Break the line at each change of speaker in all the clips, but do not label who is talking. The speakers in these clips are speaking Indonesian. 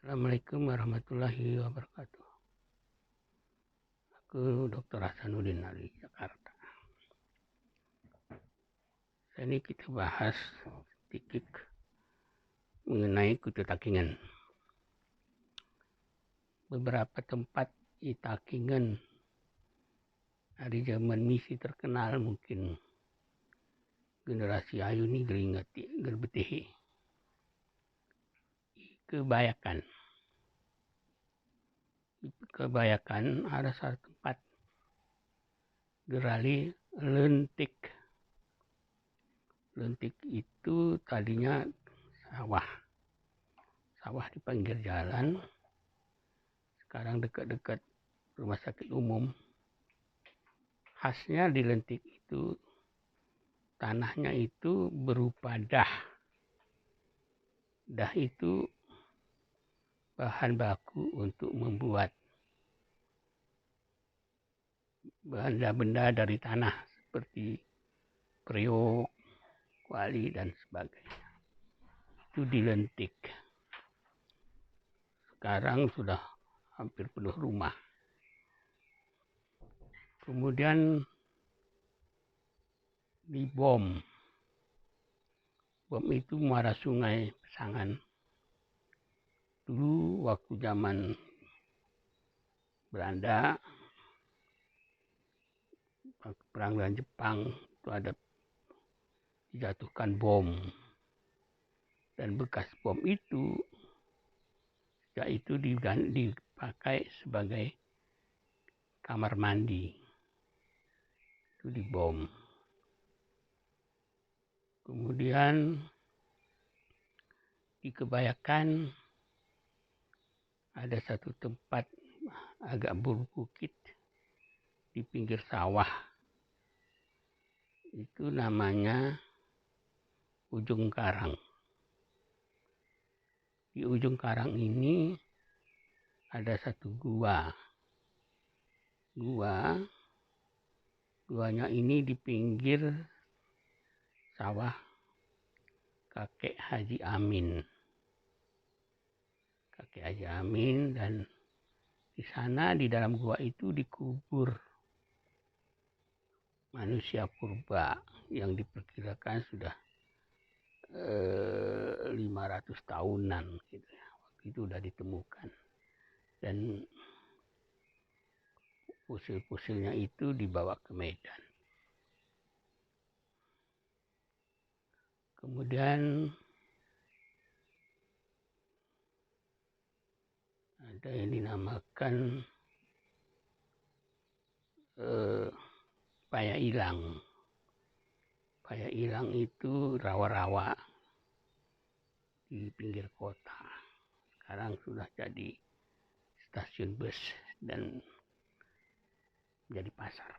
Assalamualaikum warahmatullahi wabarakatuh. Aku Dr. Hasanuddin dari Jakarta. Ini kita bahas sedikit mengenai Kutu Takingan. Beberapa tempat di Takingan dari zaman misi terkenal mungkin generasi ayu ini geringati gerbetihi. Kebayakan ada satu tempat gerali lentik. Lentik itu tadinya sawah di pinggir jalan. Sekarang dekat-dekat rumah sakit umum. Khasnya di lentik itu tanahnya itu berupa dah. Dah itu bahan baku untuk membuat benda-benda dari tanah seperti periuk, kuali dan sebagainya. Itu dilentik. Sekarang sudah hampir penuh rumah. Kemudian dibom. Bom itu muara sungai Pesangan. Dulu waktu zaman Belanda, perang dengan Jepang, itu ada dijatuhkan bom. Dan bekas bom itu, sejak itu dipakai sebagai kamar mandi. Itu dibom. Kemudian di Kebayakan ada satu tempat agak berbukit di pinggir sawah. Itu namanya Ujung Karang. Di Ujung Karang ini ada satu gua. Guanya ini di pinggir sawah kakek Haji Amin. Dan di sana di dalam gua itu dikubur manusia purba yang diperkirakan sudah 500 tahunan gitu ya. Waktu itu sudah ditemukan. Dan fosil-fosilnya itu dibawa ke Medan. Kemudian ada yang dinamakan Paya Ilang. Paya Ilang itu rawa-rawa di pinggir kota. Sekarang sudah jadi stasiun bus dan jadi pasar.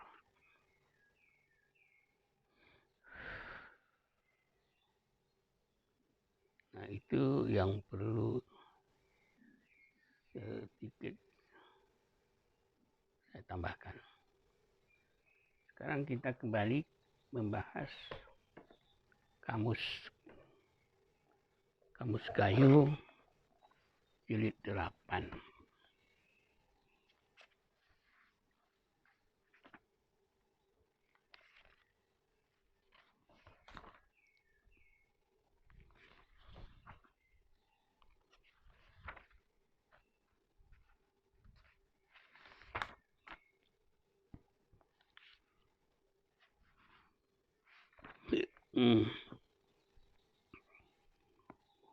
Nah, itu yang perlu sedikit saya tambahkan. Sekarang kita kembali membahas Kamus Gayo jilid 8.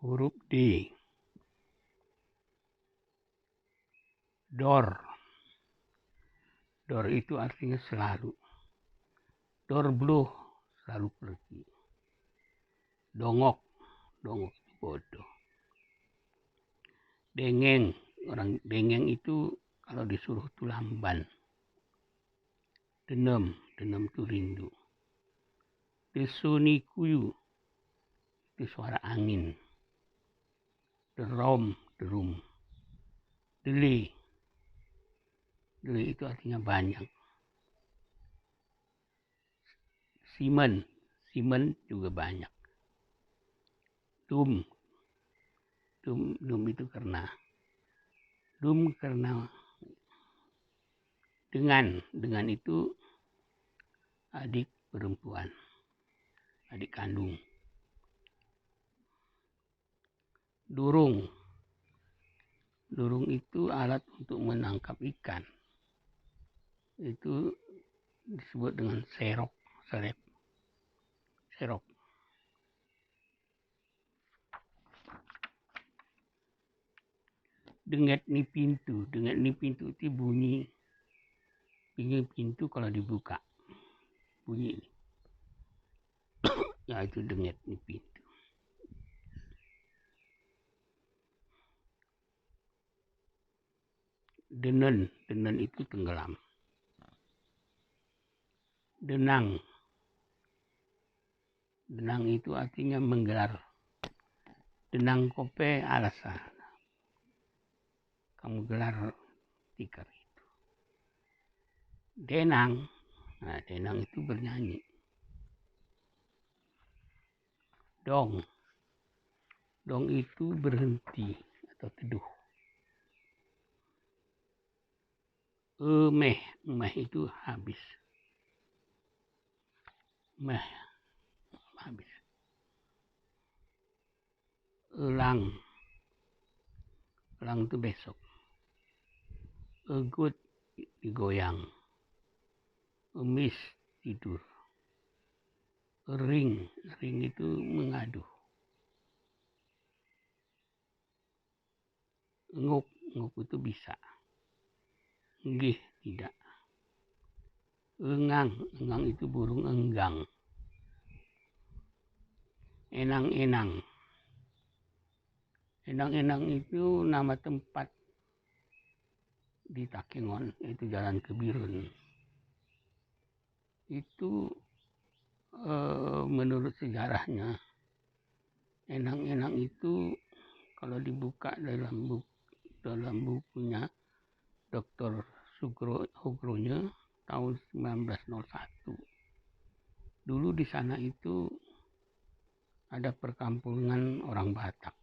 Huruf D. Dor. Dor itu artinya selalu. Dor bluh, selalu pergi. Dongok itu bodoh. Dengeng, orang dengeng itu kalau disuruh itu lamban. Denem itu rindu. Desunikuyu, itu suara angin. Derum. Dele itu artinya banyak. Simen juga banyak. Dum itu karena Dum karena dengan itu adik perempuan, adik kandung. Durung itu alat untuk menangkap ikan. Itu disebut dengan serok. Denget ni pintu itu bunyi pintu kalau dibuka. Bunyi. Ya itu denget ni pintu. Denen itu tenggelam. Denang itu artinya menggelar. Denang kope alasa. Kamu gelar tikar itu. Denang itu bernyanyi. Dong itu berhenti atau teduh. Meh itu habis. Habis. Elang itu besok. Egut digoyang. Emis tidur. Ring itu mengadu. Nguk itu bisa. Nggih tidak. Engang itu burung enggang. Enang itu nama tempat di Takengon, itu Jalan Kebirun. Itu menurut sejarahnya, enang itu kalau dibuka dalam bukunya Dr. Sugronya tahun 1901. Dulu di sana itu ada perkampungan orang Batak.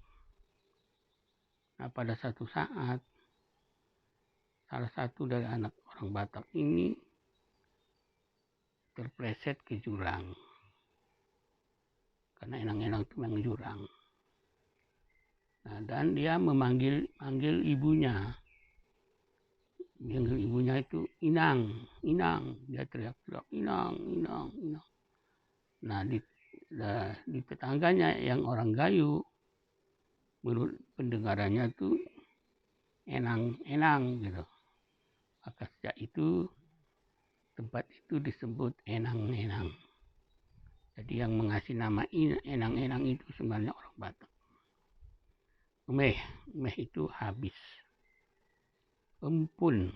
Nah, pada satu saat salah satu dari anak orang Batak ini terpleset ke jurang. Karena enang itu memang jurang. Nah, dan dia memanggil ibunya. Ibunya itu Inang. Dia teriak-teriak Inang. Nah, di tetangganya yang orang Gayo, menurut pendengarannya itu enang gitu. Maka sejak itu tempat itu disebut enang. Jadi yang mengasih nama enang itu sebenarnya orang Batak. Meh itu habis. Empun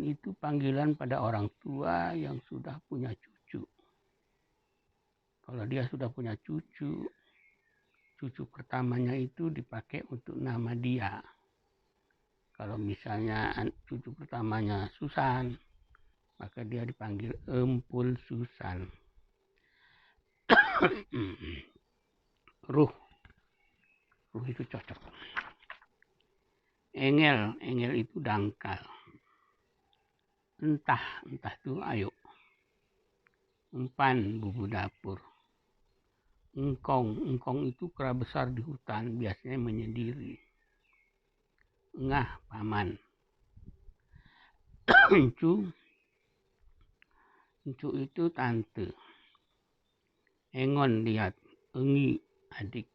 itu panggilan pada orang tua yang sudah punya cucu. Kalau dia sudah punya cucu pertamanya itu dipakai untuk nama dia. Kalau misalnya cucu pertamanya Susan, maka dia dipanggil Empun Susan. Ruh itu cocok. Engel itu dangkal. Entah itu ayo. Empan bumbu dapur. Engkong itu kera besar di hutan, biasanya menyendiri. Engah paman. Encu itu tante. Engon lihat. Engi adik.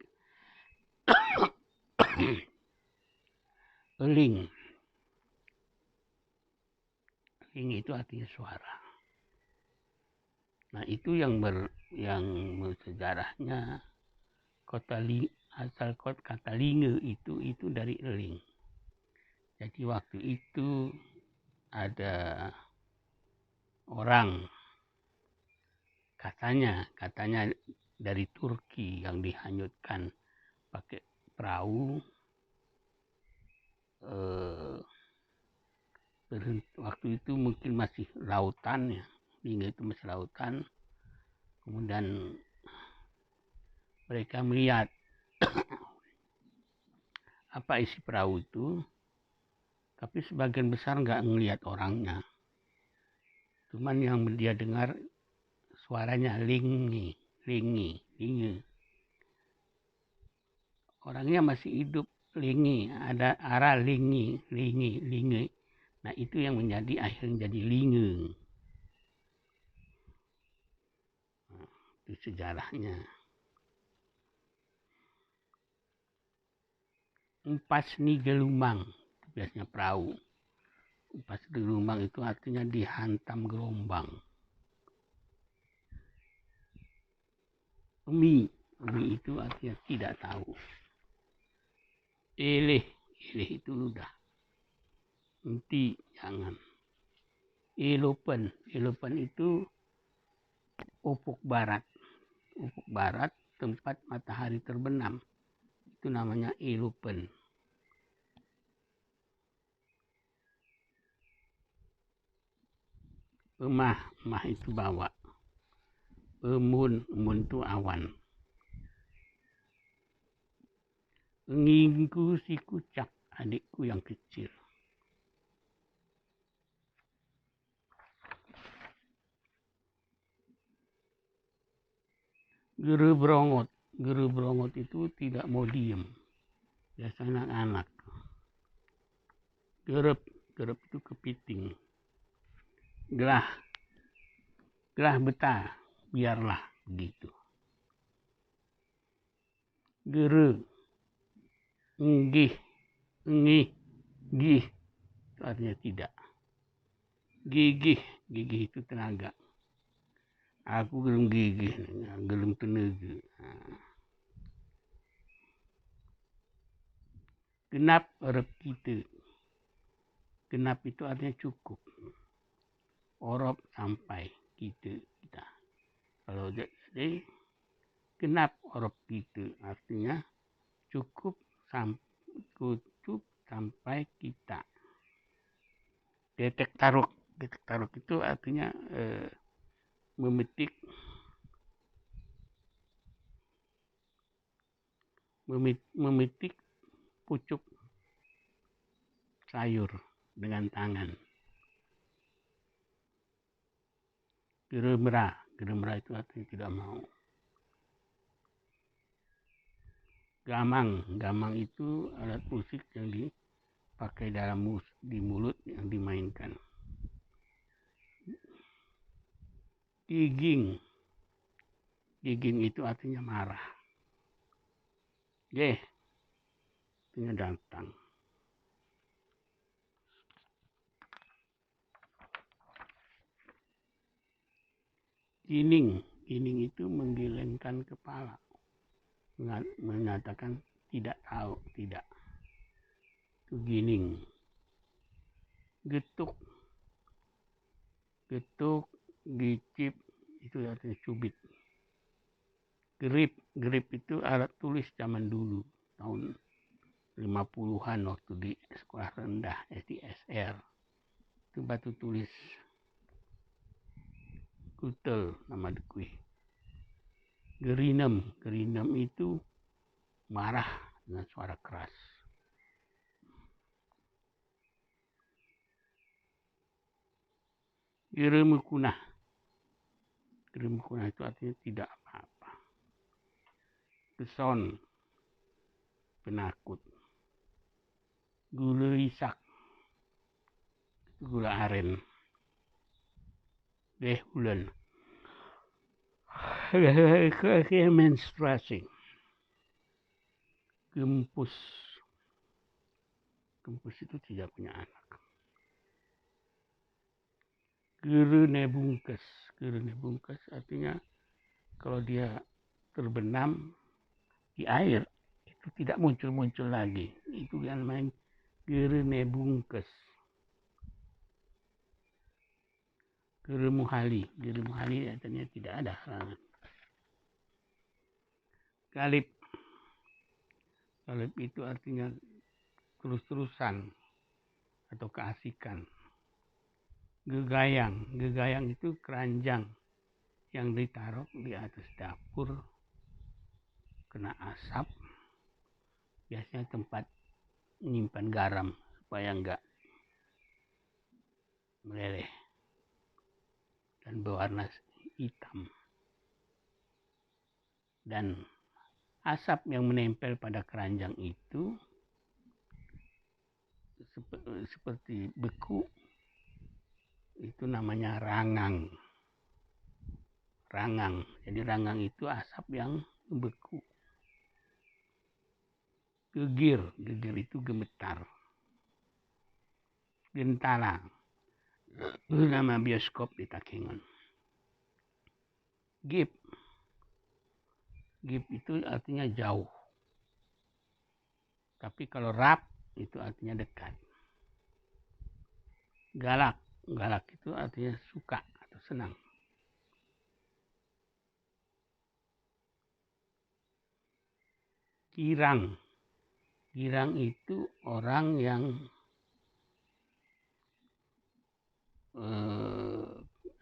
Eling itu artinya suara. Nah, itu yang sejarahnya asal kata linge itu dari eling. Jadi waktu itu ada orang katanya dari Turki yang dihanyutkan pakai perahu. Waktu itu mungkin masih lautan ya, hingga itu masih lautan. Kemudian mereka melihat apa isi perahu itu, tapi sebagian besar nggak ngelihat orangnya. Cuman yang dia dengar suaranya lingi. Orangnya masih hidup, lingi, ada arah lingi. Nah itu yang akhirnya jadi linge. Nah, itu sejarahnya. Empas ni gelumang, itu biasanya perahu. Empas gelumang itu artinya dihantam gelombang. Emi itu artinya tidak tahu. Eleh itu ludah. Enti jangan. Elopen itu ufuk barat. Ufuk barat tempat matahari terbenam. Itu namanya elopen. Emah itu bawa. Emun itu awan. Ngingku si kucak, adikku yang kecil. Gerebrongot itu tidak mau diem. Biasanya anak-anak. Gerep itu kepiting. Gelah betah, biarlah begitu. Gere, ngih, gih, itu artinya tidak. Gigih itu tenaga. Aku gelem gigih, gelem tenaga. Genap orep kita. Genap itu artinya cukup. Orop sampai kita. Kalau jadi genap orop kita artinya cukup sampai kita. Detek taruk itu artinya memetik pucuk sayur dengan tangan. Geremra itu artinya tidak mau. Gamang itu alat musik yang dipakai di mulut yang dimainkan. Giging itu artinya marah. Artinya datang. Gining itu menggelengkan kepala, menyatakan tidak tahu, tidak. Itu gining. Getuk, gicip, itu artinya cubit. Grip itu alat tulis zaman dulu, tahun 50-an waktu di sekolah rendah, SDSR. Itu batu tulis. Kutel nama dekui. Gerinem itu marah dengan suara keras. Geremekunah itu artinya tidak apa-apa. Geson, penakut. Gula isak, gula aren. Dehulen. Menstruasi. Gempus itu tidak punya anak. Gerene bungkes artinya kalau dia terbenam di air itu tidak muncul lagi. Itu yang namanya gerene bungkes. Geremuhali artinya tidak ada halangan. Galip itu artinya terus-terusan atau keasikan. Gegayang itu keranjang yang ditaruh di atas dapur kena asap, biasanya tempat menyimpan garam supaya enggak meleleh dan berwarna hitam. Dan asap yang menempel pada keranjang itu seperti beku, itu namanya rangang. Jadi rangang itu asap yang beku. Gegir itu gemetar. Gentala itu nama bioskop di Takengon. Gip itu artinya jauh. Tapi kalau rap itu artinya dekat. Galak itu artinya suka atau senang. Girang itu orang yang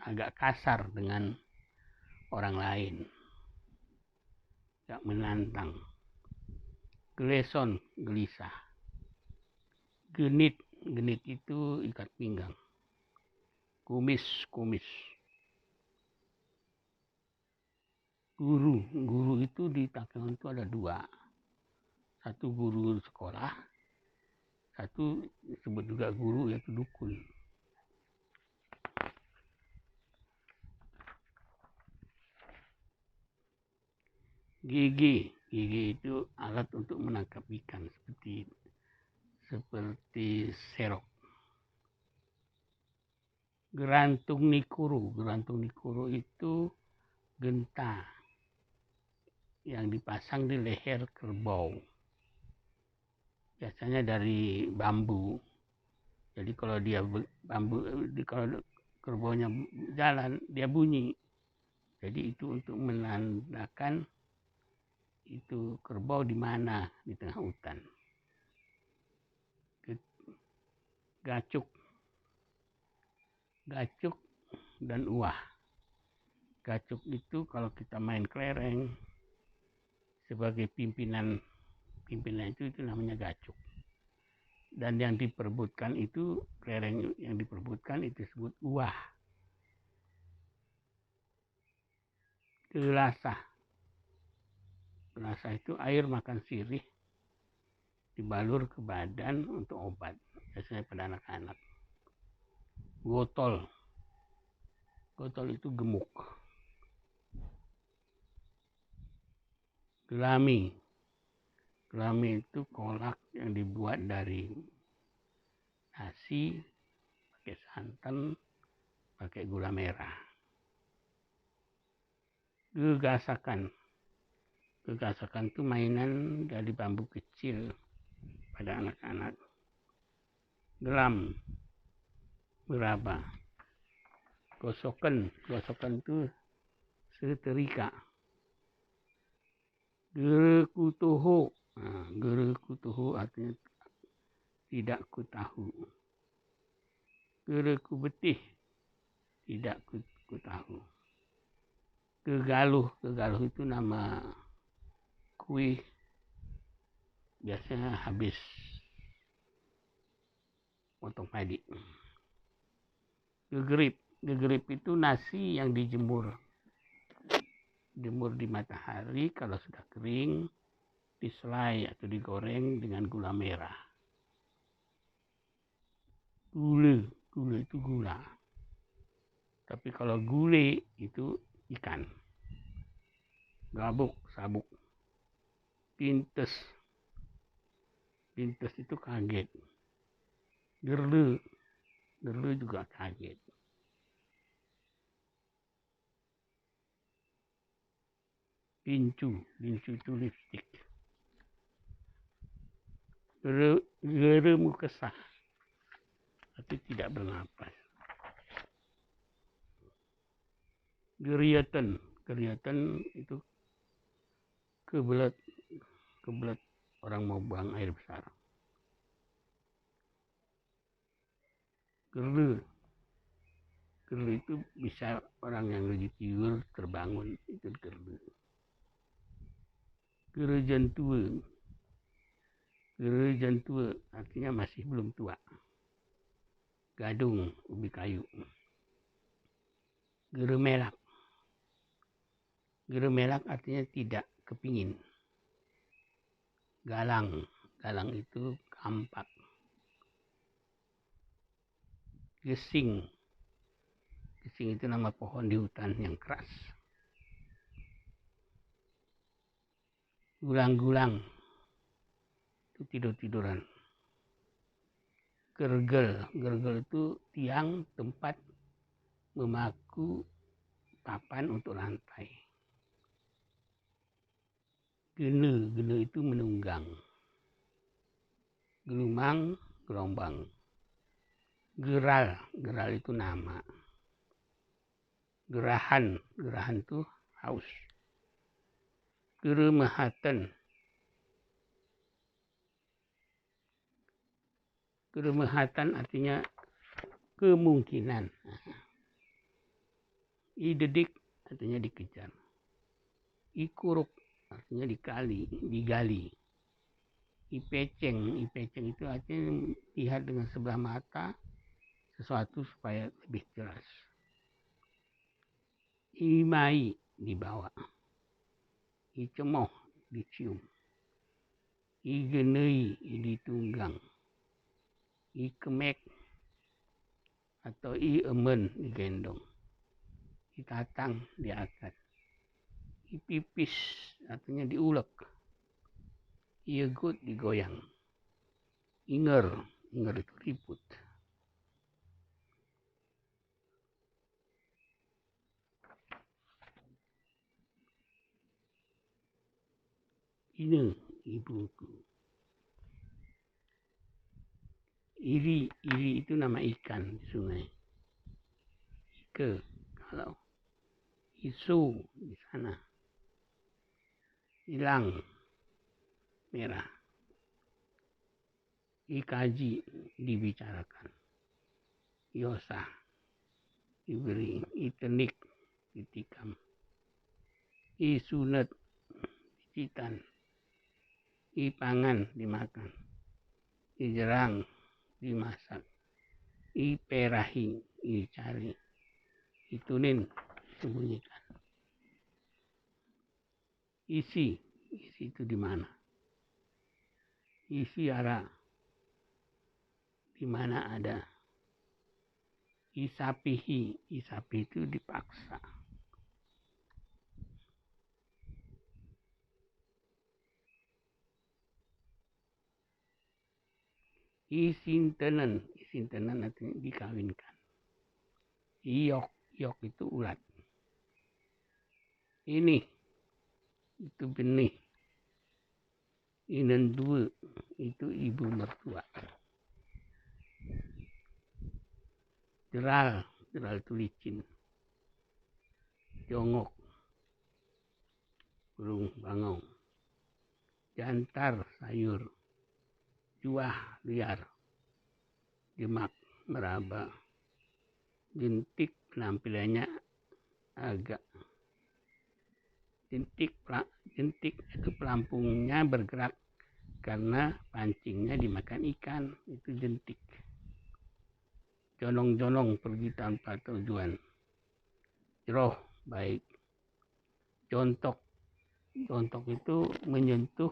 agak kasar dengan orang lain, gak menantang. Gleson, gelisah. Genit itu ikat pinggang. Kumis. Guru itu di Takengon itu ada 2. Satu guru sekolah, satu disebut juga guru yaitu dukun. Gigi itu alat untuk menangkap ikan seperti serok. Gerantung nikuru itu genta yang dipasang di leher kerbau. Biasanya dari bambu. Jadi kalau kalau kerbaunya jalan, dia bunyi. Jadi itu untuk menandakan itu kerbau di mana di tengah hutan. Gacuk dan uah. Gacuk itu kalau kita main kelereng sebagai pimpinan itu namanya gacuk. Dan yang diperebutkan itu kelereng yang diperebutkan itu disebut uah. Gelasah itu air makan sirih dibalur ke badan untuk obat, biasanya pada anak-anak. Gotol itu gemuk. Gelami itu kolak yang dibuat dari nasi, pakai santan, pakai gula merah. Gegasakan itu mainan dari bambu kecil pada anak-anak. Gelam, beraba. Gosokan itu setrika. Gerekutuhu artinya tidak kutahu. Gereku betih, tidak kutahu. Gegaluh itu nama kue, biasanya habis potong padi. Gegerip itu nasi yang dijemur di matahari, kalau sudah kering diselai atau digoreng dengan gula merah. Gule itu gula. Tapi kalau gule itu ikan. Gabuk, sabuk. Pintes itu kaget. Gerle juga kaget. Pincu itu lipstik. Geremu kesah, tapi tidak bernapas. Geriatan itu kebelet orang mau buang air besar. Gerle itu bisa orang yang lagi tidur terbangun, itu gerle. Gerejan tua Gerejen tua artinya masih belum tua. Gadung, ubi kayu. Geremelak. Geremelak artinya tidak kepingin. Galang. Galang itu kampak. Gesing. Gesing itu nama pohon di hutan yang keras. Gulang-gulang. Itu tidur-tiduran. Gergel. Gergel itu tiang tempat memaku papan untuk lantai. Gene. Gene itu menunggang. Gelumang, gelombang. Geral. Geral itu nama. Gerahan. Gerahan itu haus. Geremahatan. Geremahatan artinya kemungkinan. Idedik artinya dikejar. Ikuruk artinya digali. Ipeceng. Ipeceng itu artinya lihat dengan sebelah mata sesuatu supaya lebih jelas. Imai dibawa. Icemoh dicium. Igenei ditunggang. Ikemek atau iemen digendong. Itatang diangkat. Ipipis artinya diulek. Iegut digoyang. Inger itu ribut. Ine ibuku. Iri itu nama ikan di sungai. Ike kalau. Isu di sana. Hilang merah. Ikaji dibicarakan. Iosah diberi. Itenik ditikam. Isunet dicitan. Ipangan dimakan. Ijerang dimasak. Iperahi dicari. Itunin sembunyikan. Isi itu di mana? Isiara di mana ada. Isapihi itu dipaksa. Isintenen artinya dikawinkan. Iyok itu ulat. Ini itu benih. Inen dua itu ibu mertua. Jeral itu licin. Jongok, burung bangau. Jantar sayur. Juah liar. Jemak meraba. Jentik penampilannya agak. Jentik itu pelampungnya bergerak karena pancingnya dimakan ikan. Itu jentik. Jonong-jonong pergi tanpa tujuan. Jeroh baik. Contok itu menyentuh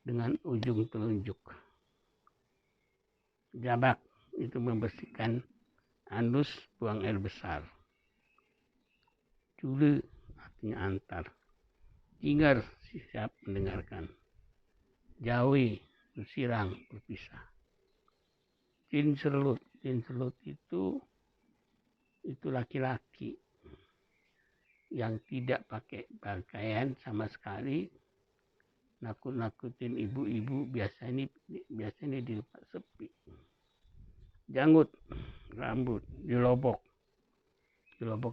dengan ujung telunjuk. Jabak itu membersihkan anus buang air besar. Cule artinya antar. Jingar siap mendengarkan. Jawi sirang berpisah. Cinserlut itu laki-laki yang tidak pakai pakaian sama sekali, nakut-nakutin ibu-ibu biasanya di tempat sepi. Janggut rambut dilobok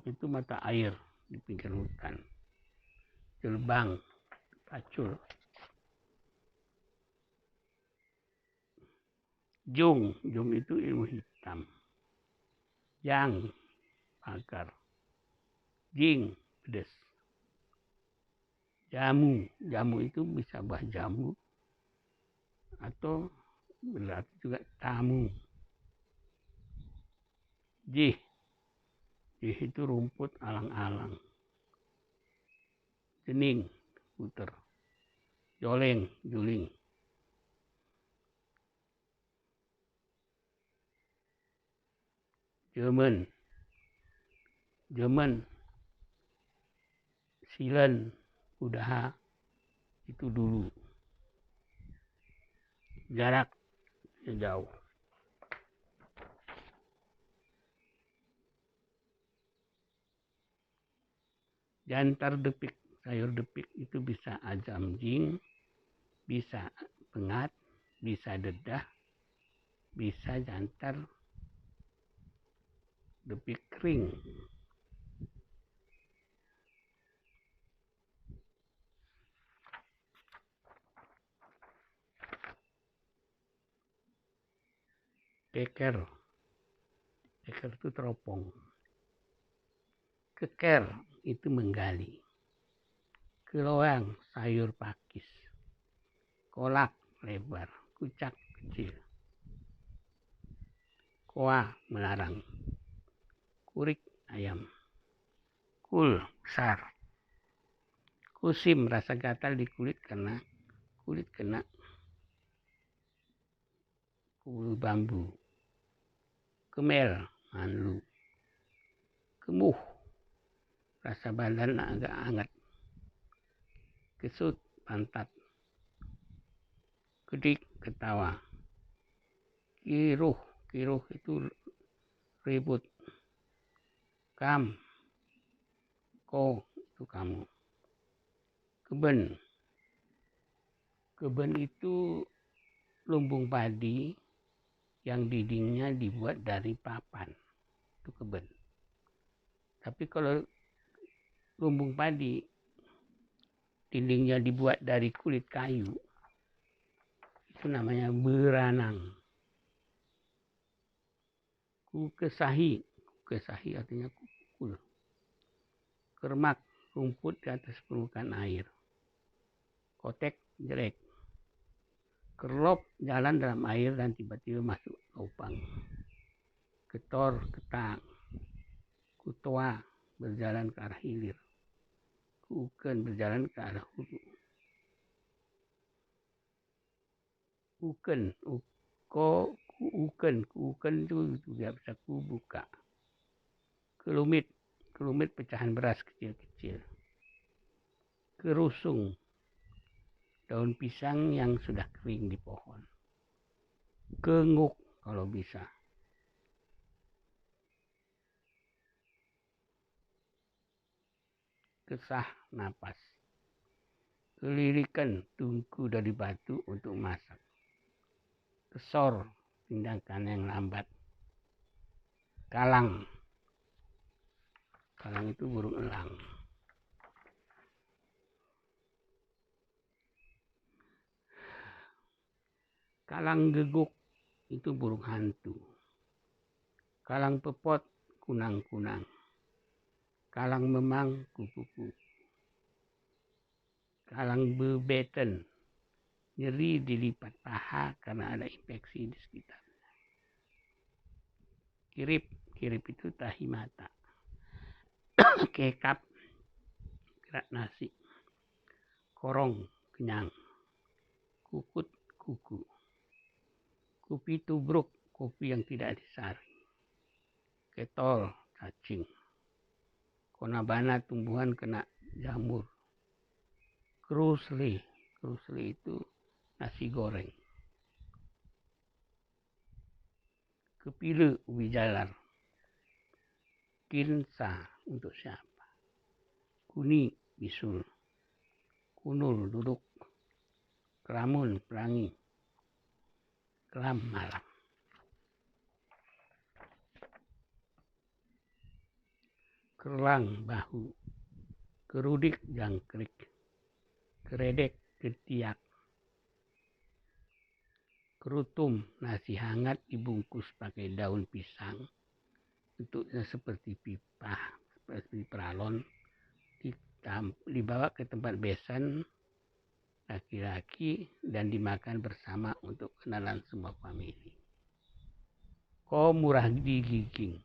itu mata air di pinggir hutan. Jelbang pacul. Jung itu ilmu hitam. Jang pagar. Jing pedas. Jamu itu bisa buah jamu atau berarti juga tamu. Jih itu rumput alang-alang. Jening, puter. Joleng, juling. Jemen, silen, udaha, itu dulu. Jarak, jauh. Jantar depik, sayur depik itu bisa ajam jing, bisa pengat, bisa dedah, bisa jantar depik kering. Keker itu teropong. Keker itu menggali. Keloang sayur pakis. Kolak lebar, kucak kecil. Koa melarang. Kurik ayam. Kul besar. Kusim rasa gatal di kulit karena kulit kena kulit bambu. Kemel manlu. Kemuh rasa badan agak hangat. Kesut pantat. Kedik ketawa. Kiruh itu ribut. Kam ko itu kamu. Keben itu lumbung padi yang dindingnya dibuat dari papan. Itu keben. Tapi kalau lumbung padi dindingnya dibuat dari kulit kayu, itu namanya beranang. Kukesahi artinya kukul. Kermak, rumput di atas permukaan air. Kotek, jelek. Kerlop, jalan dalam air dan tiba-tiba masuk lubang. Ketor, ketang. Kutoa, berjalan ke arah hilir. Kuken, berjalan ke arah hulu. Kuken itu juga bisa kubuka. Kelumit pecahan beras kecil-kecil. Kerusung, daun pisang yang sudah kering di pohon. Kenguk kalau bisa. Kesah napas. Kelirikan, tungku dari batu untuk masak. Kesor, tindakan yang lambat. Kalang itu burung elang. Kalang geguk itu burung hantu. Kalang pepot, kunang-kunang. Kalang memang, kupu-kupu. Kalang bebeten, nyeri di lipat paha karena ada infeksi di sekitarnya. Kirip itu tahi mata. Kekap, kerak nasi. Korong, kenyang. Kukut, kuku. Kopi tubruk, kopi yang tidak disaring. Ketol, cacing. Konabana, tumbuhan kena jamur. Krusli itu nasi goreng. Kepile, ubi jalar. Kinsa, untuk siapa? Kuni, bisul. Kunul, duduk. Kelamun, pelangi. Kelam, malam. Kerlang, bahu. Kerudik, jangkrik. Keredek, ketiak. Kerutum, nasi hangat dibungkus pakai daun pisang. Bentuknya seperti pipa, seperti peralon. Dibawa ke tempat besan laki-laki dan dimakan bersama untuk kenalan semua famili. Kau murah digiging,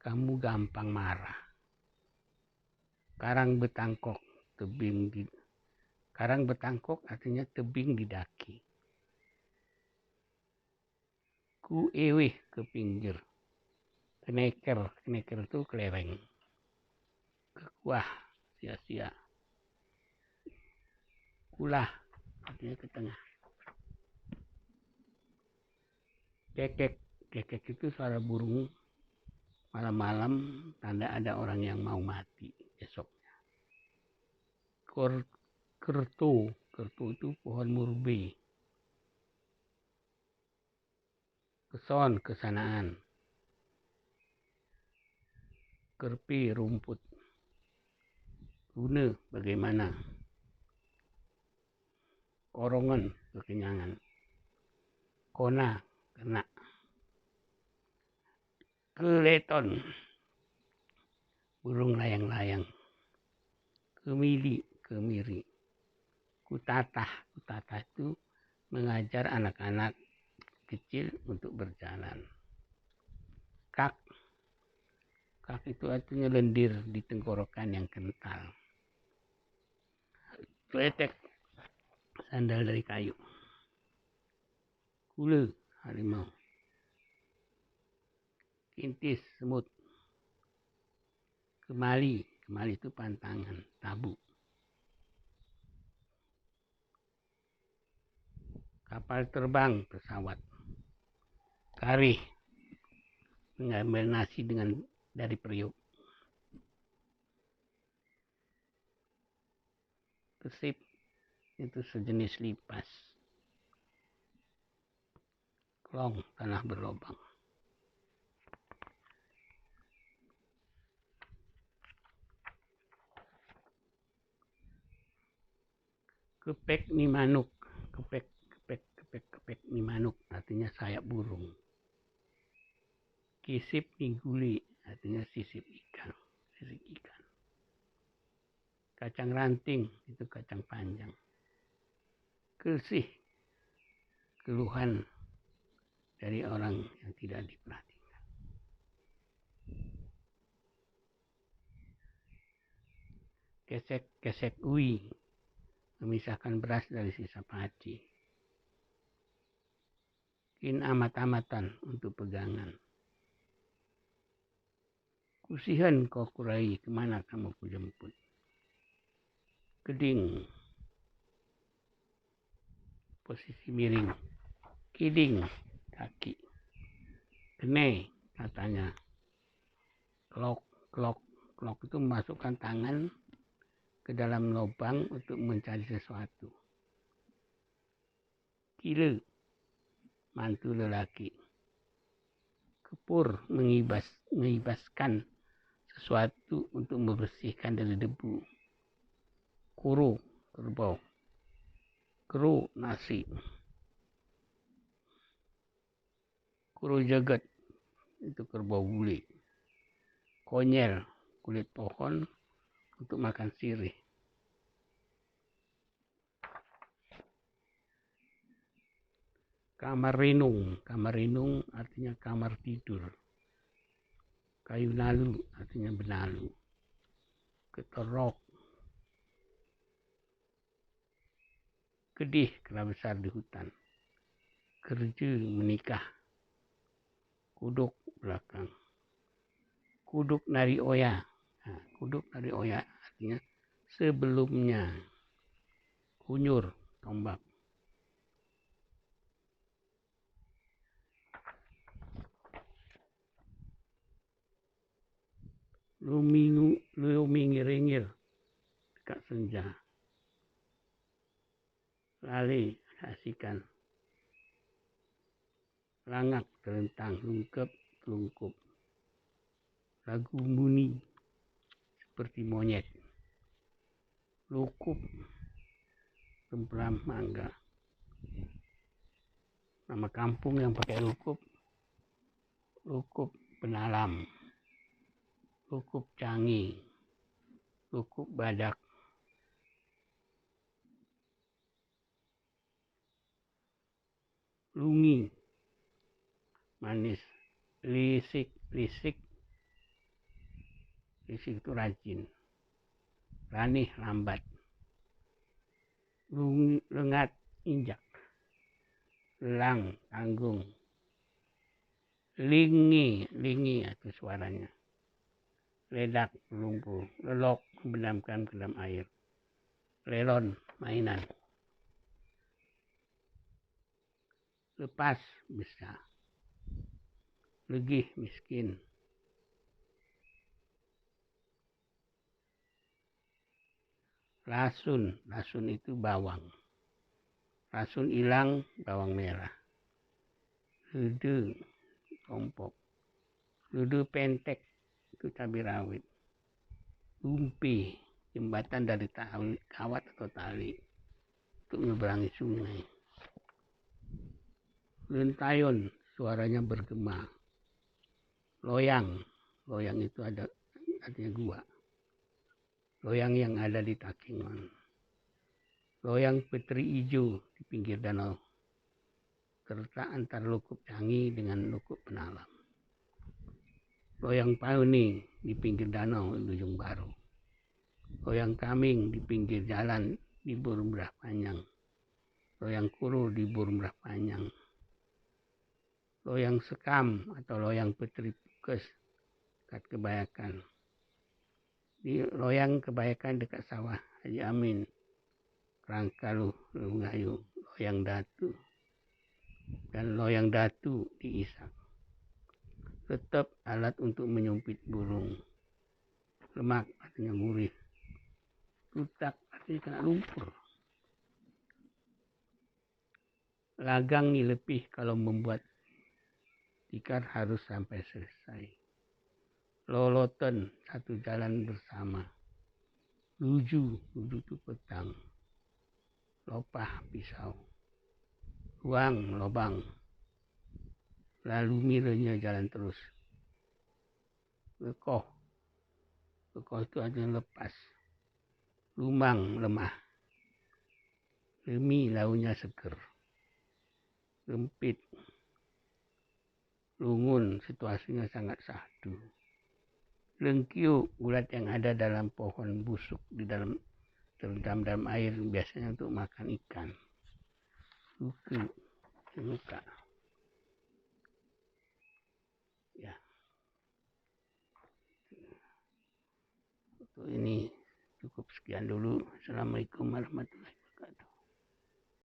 kamu gampang marah. Karang betangkok artinya tebing di daki. Ku eweh ke pinggir. Keneker itu keleweng. Kekuah, sia-sia. Kulah, artinya ke tengah. Kekek itu suara burung malam-malam, tanda ada orang yang mau mati esoknya. Kerto itu pohon murbe. Keson, kesanaan. Kerpi, rumput. Guna, bagaimana. Korongan, kekenyangan. Kona, kena. Keleton, burung layang-layang. Kemiri. Kutatah itu mengajar anak-anak kecil untuk berjalan. Kak itu artinya lendir di tenggorokan yang kental. Kletek, sandal dari kayu. Kule, harimau. Kintis, semut. Kemali itu pantangan, tabu. Kapal terbang, pesawat. Karih, mengambil nasi dari periuk. Kesip, itu sejenis lipas. Klong, tanah berlobang. Kepek ni manuk. Kepek ni manuk, artinya sayap burung. Kisip ni guli, artinya sisik ikan. Kacang ranting, itu kacang panjang. Kelsih, keluhan dari orang yang tidak diperhatikan. Kesek ui, memisahkan beras dari sisa padi. Kin amat-amatan untuk pegangan. Kusihan kau kurai, kemana kamu kujemput. Keding, posisi miring. Kiding, kaki. Kene, katanya. Klok itu memasukkan tangan ke dalam lubang untuk mencari sesuatu. Kile, mantu lelaki. Kepur, mengibaskan sesuatu untuk membersihkan dari debu. Kuru, kerbau. Keru, nasi. Kuru jagat, itu kerbau bule. Konyel, kulit pohon untuk makan sirih. Kamar renung artinya kamar tidur. Kayu nalu artinya benalu. Ketorok, kedih, kera besar di hutan. Kerja, menikah. Kuduk, belakang. Kuduk nari oya. Kuduk nari oya artinya sebelumnya. Kunyur, tombak. Lumingir-ingir, dekat senja. Lali, asihkan. Langak, terentang. Lungkep, telungkup. Lagu muni, seperti monyet. Lukup, templam mangga. Nama kampung yang pakai lukup Penalam, lukup Cangi, lukup Badak. lungi, manis, lisik, lisik itu rajin, ranih, lambat, lengat, injak, lang, tanggung, lingi itu suaranya, ledak, lumpur, lelok, membenamkan ke dalam air, lelon, mainan, lepas, bisa, legih, miskin, rasun itu bawang, rasun hilang, bawang merah, ludu, kompok, ludu pentek itu cabai rawit, lumpi, jembatan dari kawat atau tali untuk menyeberangi sungai, lentayun suaranya bergema, loyang itu artinya gua, loyang yang ada di Takengon, loyang petri hijau di pinggir danau serta antar Lukuk Canggih dengan Lukuk Penalam, loyang pauni di pinggir danau di Ujung Baru, loyang kaming di pinggir jalan di Burumrah Panjang, loyang kuru di Burumrah Panjang, loyang sekam atau loyang petri pukes dekat Kebayakan, di loyang Kebayakan dekat sawah Haji Amin, Rangkalu, Lungayu, loyang Datu, dan loyang Datu di Isak. Tetap alat untuk menyumpit burung. Lemak artinya gurih. Tutak artinya kena lumpur. Lagang lebih kalau membuat tikar harus sampai selesai. Loloten satu jalan bersama. Luju itu petang. Lopah pisau. Ruang lobang. Lalu miranya jalan terus. Lekoh itu artinya lepas. Lumang lemah. Lemi launya seger. Lempit. Lungun situasinya sangat sahdu. Lengkiu ulat yang ada dalam pohon busuk di dalam terendam dalam air biasanya untuk makan ikan. Luka. Ya. Untuk ini cukup sekian dulu. Assalamualaikum warahmatullahi wabarakatuh.